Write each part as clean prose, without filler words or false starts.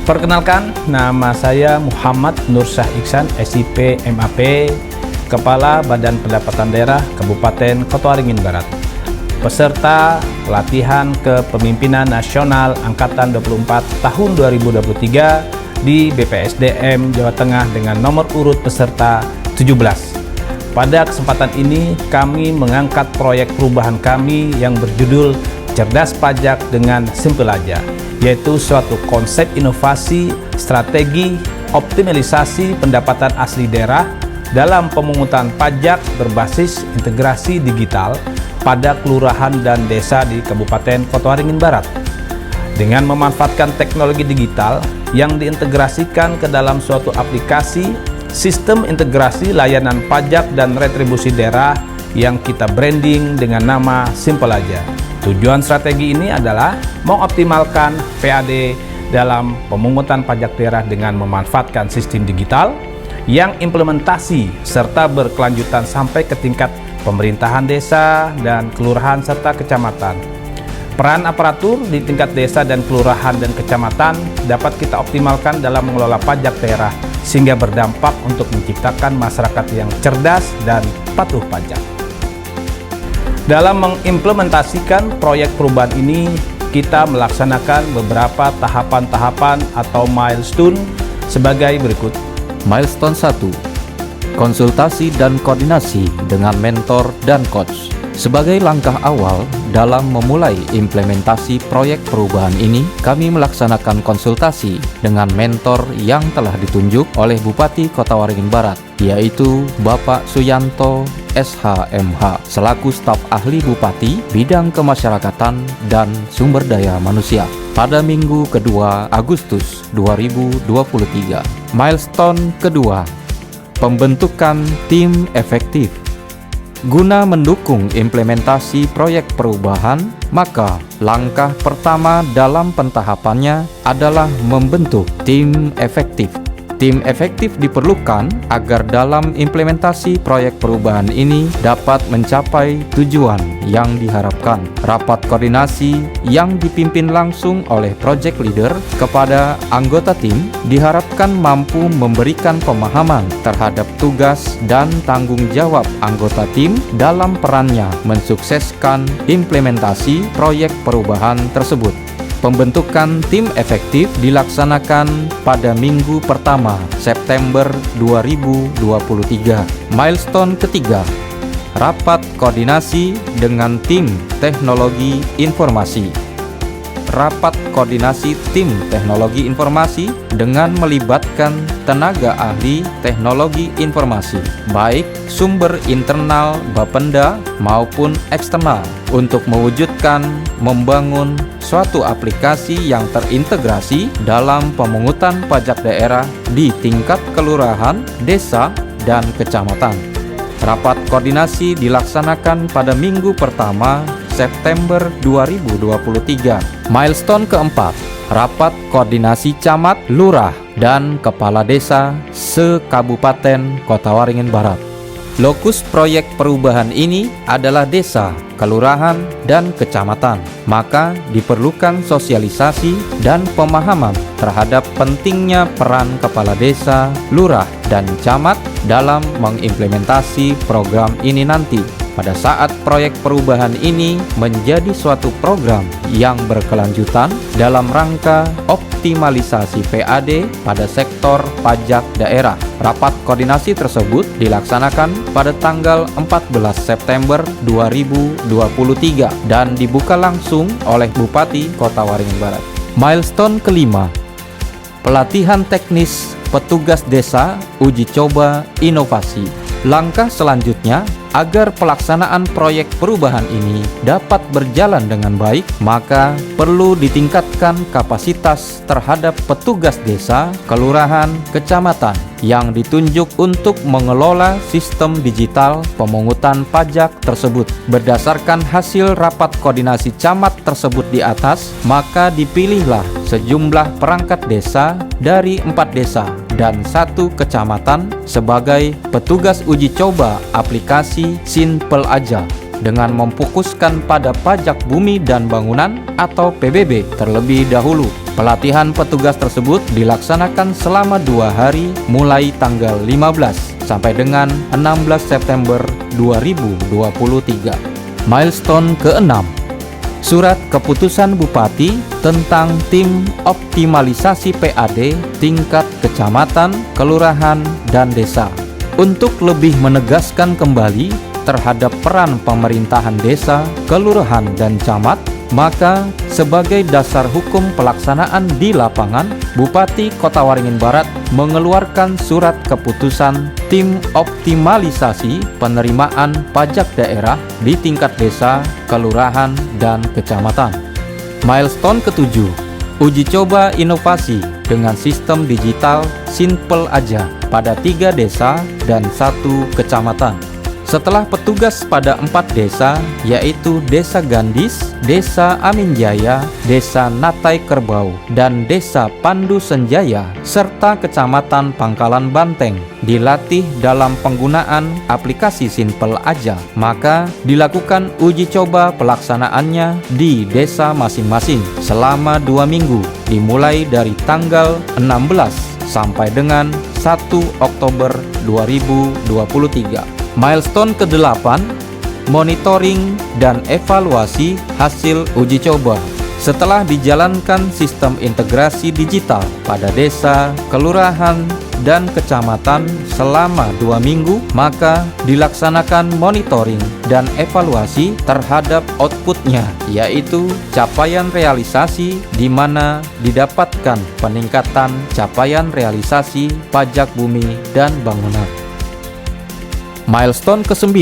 Perkenalkan, nama saya Muhammad Nursyah Iksan, SIP MAP, Kepala Badan Pendapatan Daerah Kabupaten Kota Waringin Barat. Peserta pelatihan kepemimpinan nasional Angkatan 24 tahun 2023 di BPSDM Jawa Tengah dengan nomor urut peserta 17. Pada kesempatan ini kami mengangkat proyek perubahan kami yang berjudul Cerdas Pajak dengan Simpel Aja, yaitu suatu konsep inovasi, strategi, optimalisasi pendapatan asli daerah dalam pemungutan pajak berbasis integrasi digital pada kelurahan dan desa di Kabupaten Kota Waringin Barat. Dengan memanfaatkan teknologi digital yang diintegrasikan ke dalam suatu aplikasi sistem integrasi layanan pajak dan retribusi daerah yang kita branding dengan nama Simpel Aja. Tujuan strategi ini adalah mengoptimalkan PAD dalam pemungutan pajak daerah dengan memanfaatkan sistem digital yang implementasi serta berkelanjutan sampai ke tingkat pemerintahan desa dan kelurahan serta kecamatan. Peran aparatur di tingkat desa dan kelurahan dan kecamatan dapat kita optimalkan dalam mengelola pajak daerah sehingga berdampak untuk menciptakan masyarakat yang cerdas dan patuh pajak. Dalam mengimplementasikan proyek perubahan ini, kita melaksanakan beberapa tahapan-tahapan atau milestone sebagai berikut. Milestone 1. Konsultasi dan koordinasi dengan mentor dan coach. Sebagai langkah awal dalam memulai implementasi proyek perubahan ini, kami melaksanakan konsultasi dengan mentor yang telah ditunjuk oleh Bupati Kota Waringin Barat, yaitu Bapak Suyanto SHMH, selaku staf ahli Bupati bidang kemasyarakatan dan sumber daya manusia pada Minggu kedua Agustus 2023. Milestone kedua, pembentukan tim efektif. Guna mendukung implementasi proyek perubahan, maka langkah pertama dalam pentahapannya adalah membentuk tim efektif. Tim efektif diperlukan agar dalam implementasi proyek perubahan ini dapat mencapai tujuan yang diharapkan. Rapat koordinasi yang dipimpin langsung oleh project leader kepada anggota tim diharapkan mampu memberikan pemahaman terhadap tugas dan tanggung jawab anggota tim dalam perannya mensukseskan implementasi proyek perubahan tersebut. Pembentukan tim efektif dilaksanakan pada minggu pertama September 2023. Milestone ketiga, rapat koordinasi dengan tim teknologi informasi. Rapat koordinasi tim teknologi informasi dengan melibatkan tenaga ahli teknologi informasi, baik sumber internal Bapenda maupun eksternal, untuk mewujudkan membangun suatu aplikasi yang terintegrasi dalam pemungutan pajak daerah di tingkat kelurahan, desa, dan kecamatan. Rapat koordinasi dilaksanakan pada minggu pertama September 2023. Milestone keempat, rapat koordinasi camat, lurah, dan kepala desa se-Kabupaten Kota Waringin Barat. Lokus proyek perubahan ini adalah desa, kelurahan, dan kecamatan. Maka diperlukan sosialisasi dan pemahaman terhadap pentingnya peran kepala desa, lurah, dan camat dalam mengimplementasi program ini nanti. Pada saat proyek perubahan ini menjadi suatu program yang berkelanjutan dalam rangka optimalisasi PAD pada sektor pajak daerah. Rapat koordinasi tersebut dilaksanakan pada tanggal 14 September 2023 dan dibuka langsung oleh Bupati Kota Waringin Barat. Milestone kelima, pelatihan teknis petugas desa uji coba inovasi. Langkah selanjutnya, agar pelaksanaan proyek perubahan ini dapat berjalan dengan baik, maka perlu ditingkatkan kapasitas terhadap petugas desa, kelurahan, kecamatan yang ditunjuk untuk mengelola sistem digital pemungutan pajak tersebut. Berdasarkan hasil rapat koordinasi camat tersebut di atas, maka dipilihlah sejumlah perangkat desa dari 4 desa dan 1 kecamatan sebagai petugas uji coba aplikasi Simpel Aja dengan memfokuskan pada pajak bumi dan bangunan atau PBB terlebih dahulu. Pelatihan petugas tersebut dilaksanakan selama 2 hari mulai tanggal 15 sampai dengan 16 September 2023. Milestone ke-6, Surat Keputusan Bupati tentang Tim Optimalisasi PAD tingkat kecamatan, kelurahan, dan desa. Untuk lebih menegaskan kembali terhadap peran pemerintahan desa, kelurahan, dan camat, maka sebagai dasar hukum pelaksanaan di lapangan, Bupati Kota Waringin Barat mengeluarkan surat keputusan Tim Optimalisasi Penerimaan Pajak Daerah di tingkat desa, kelurahan, dan kecamatan. Milestone ke-7, uji coba inovasi dengan sistem digital Simple Aja pada 3 desa dan 1 kecamatan. Setelah petugas pada 4 desa, yaitu Desa Gandis, Desa Aminjaya, Desa Natai Kerbau, dan Desa Pandu Senjaya, serta Kecamatan Pangkalan Banteng, dilatih dalam penggunaan aplikasi Simple Aja, maka dilakukan uji coba pelaksanaannya di desa masing-masing selama 2 minggu, dimulai dari tanggal 16 sampai dengan 1 Oktober 2023. Milestone ke-8, monitoring dan evaluasi hasil uji coba. Setelah dijalankan sistem integrasi digital pada desa, kelurahan, dan kecamatan selama 2 minggu, maka dilaksanakan monitoring dan evaluasi terhadap outputnya, yaitu capaian realisasi di mana didapatkan peningkatan capaian realisasi pajak bumi dan bangunan. Milestone ke-9,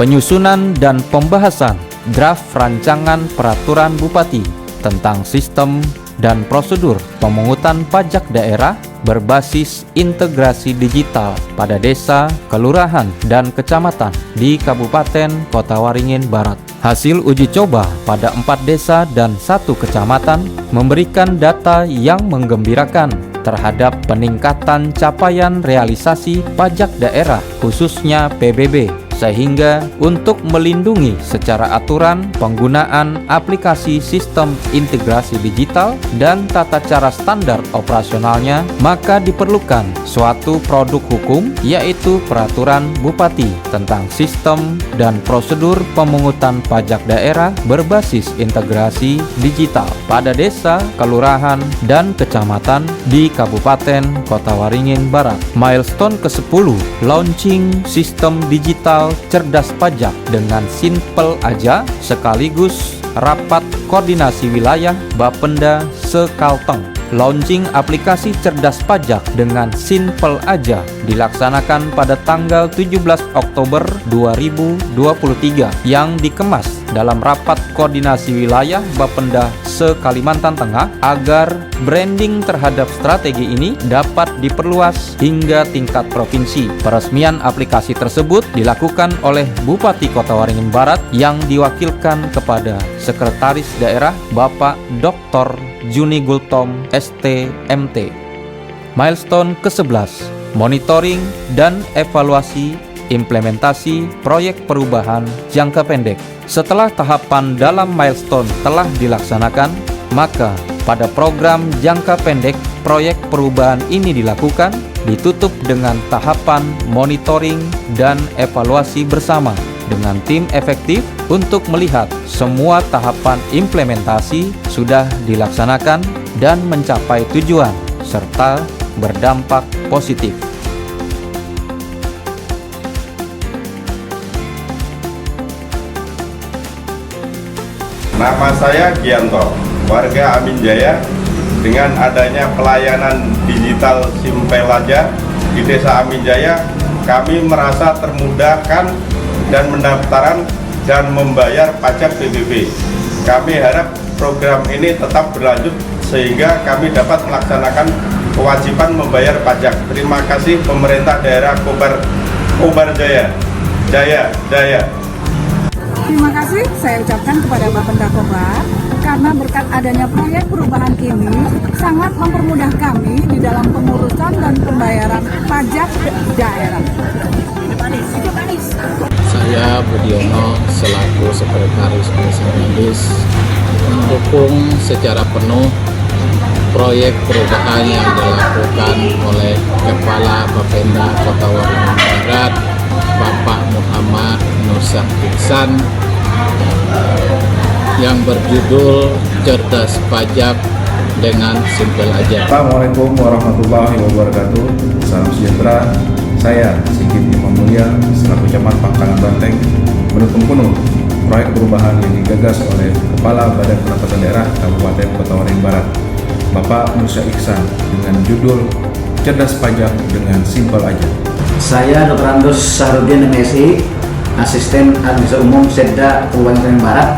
penyusunan dan pembahasan draft rancangan peraturan Bupati tentang sistem dan prosedur pemungutan pajak daerah berbasis integrasi digital pada desa, kelurahan, dan kecamatan di Kabupaten Kota Waringin Barat. Hasil uji coba pada 4 desa dan 1 kecamatan memberikan data yang menggembirakan terhadap peningkatan capaian realisasi pajak daerah khususnya PBB, sehingga untuk melindungi secara aturan penggunaan aplikasi sistem integrasi digital dan tata cara standar operasionalnya, maka diperlukan suatu produk hukum, yaitu Peraturan Bupati tentang Sistem dan Prosedur Pemungutan Pajak Daerah berbasis integrasi digital pada desa, kelurahan, dan kecamatan di Kabupaten Kota Waringin Barat. Milestone ke-10, launching sistem digital cerdas pajak dengan Simple Aja sekaligus rapat koordinasi wilayah Bapenda Sekalteng. Launching aplikasi cerdas pajak dengan Simple Aja dilaksanakan pada tanggal 17 Oktober 2023 yang dikemas dalam rapat koordinasi wilayah Bapenda se-Kalimantan Tengah agar branding terhadap strategi ini dapat diperluas hingga tingkat provinsi. Peresmian aplikasi tersebut dilakukan oleh Bupati Kota Waringin Barat yang diwakilkan kepada Sekretaris Daerah Bapak Dr. Juni Gultom ST.MT. Milestone ke-11, monitoring dan evaluasi implementasi proyek perubahan jangka pendek. Setelah tahapan dalam milestone telah dilaksanakan, maka pada program jangka pendek proyek perubahan ini dilakukan, ditutup dengan tahapan monitoring dan evaluasi bersama dengan tim efektif untuk melihat semua tahapan implementasi sudah dilaksanakan dan mencapai tujuan serta berdampak positif. Nama saya Gianto, warga Aminjaya. Dengan adanya pelayanan digital Simple Aja di Desa Aminjaya, kami merasa termudahkan dan mendaftaran dan membayar pajak PBB. Kami harap program ini tetap berlanjut sehingga kami dapat melaksanakan kewajiban membayar pajak. Terima kasih pemerintah daerah Kobar Jaya. Jaya. Terima kasih saya ucapkan kepada Bapenda Kobar karena berkat adanya proyek perubahan ini sangat mempermudah kami di dalam pengurusan dan pembayaran pajak daerah. Saya Budiono selaku Sekretaris Desa Gandis mendukung secara penuh proyek perubahan yang dilakukan oleh Kepala Bapenda Kota Waringin Barat, Bapak Muhammad Nursah Iksan, yang berjudul Cerdas Pajak dengan Simpel Aja. Assalamualaikum warahmatullahi wabarakatuh. Salam sejahtera. Saya Sigit Imam Mulia selaku Camat Pangkalan Banteng mendukung penuh proyek perubahan yang digagas oleh Kepala Badan Pendapatan Daerah Kabupaten Kota Waringin Barat, Bapak Nursah Iksan, dengan judul Cerdas Pajak dengan Simpel Aja. Saya Dr. Andus Sahrudin MSI, Asisten Administrasi Umum Setda Kabupaten Waringin Barat,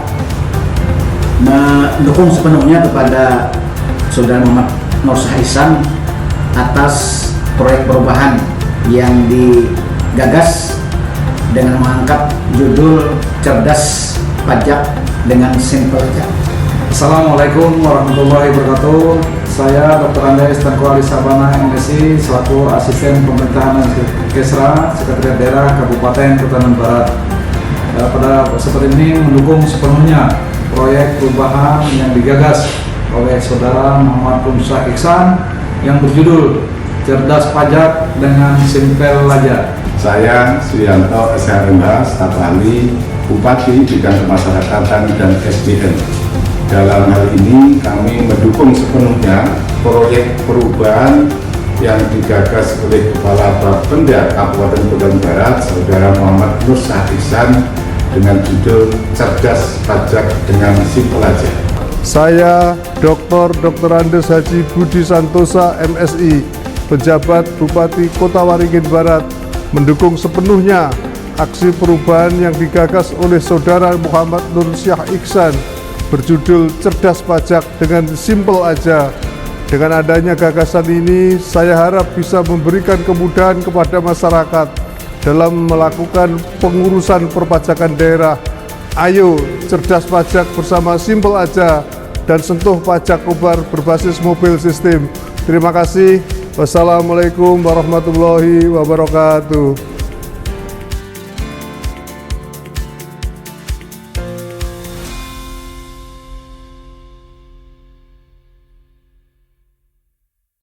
mendukung sepenuhnya kepada Saudara Muhammad Nursah Iksan atas proyek perubahan yang digagas dengan mengangkat judul Cerdas Pajak dengan Simpel Aja. Assalamualaikum warahmatullahi wabarakatuh. Saya Dr. Andes Tengku Ali Sabana MSI selaku Asisten Pemerintahan dan Kesra Sekretariat Daerah Kabupaten Kota Waringin Barat. Pada kesempatan ini mendukung sepenuhnya proyek perubahan yang digagas oleh Saudara Muhammad Nursah Iksan yang berjudul Cerdas Pajak dengan Simpel Aja. Saya Suyanto SHMH, staf ahli Bupati Bidang Kemasyarakatan dan SDM. Dalam hal ini kami mendukung sepenuhnya proyek perubahan yang digagas oleh Kepala Bapenda Kabupaten Kota Waringin Barat, Saudara Muhammad Nursah Iksan, dengan judul Cerdas Pajak dengan Simpel Aja. Saya Dr. Andes Haji Budi Santosa MSI, pejabat Bupati Kota Waringin Barat, mendukung sepenuhnya aksi perubahan yang digagas oleh Saudara Muhammad Nursah Iksan berjudul Cerdas Pajak dengan Simpel Aja. Dengan adanya gagasan ini, saya harap bisa memberikan kemudahan kepada masyarakat dalam melakukan pengurusan perpajakan daerah. Ayo cerdas pajak bersama Simpel Aja dan sentuh pajak kobar berbasis mobil sistem. Terima kasih. Wassalamualaikum warahmatullahi wabarakatuh.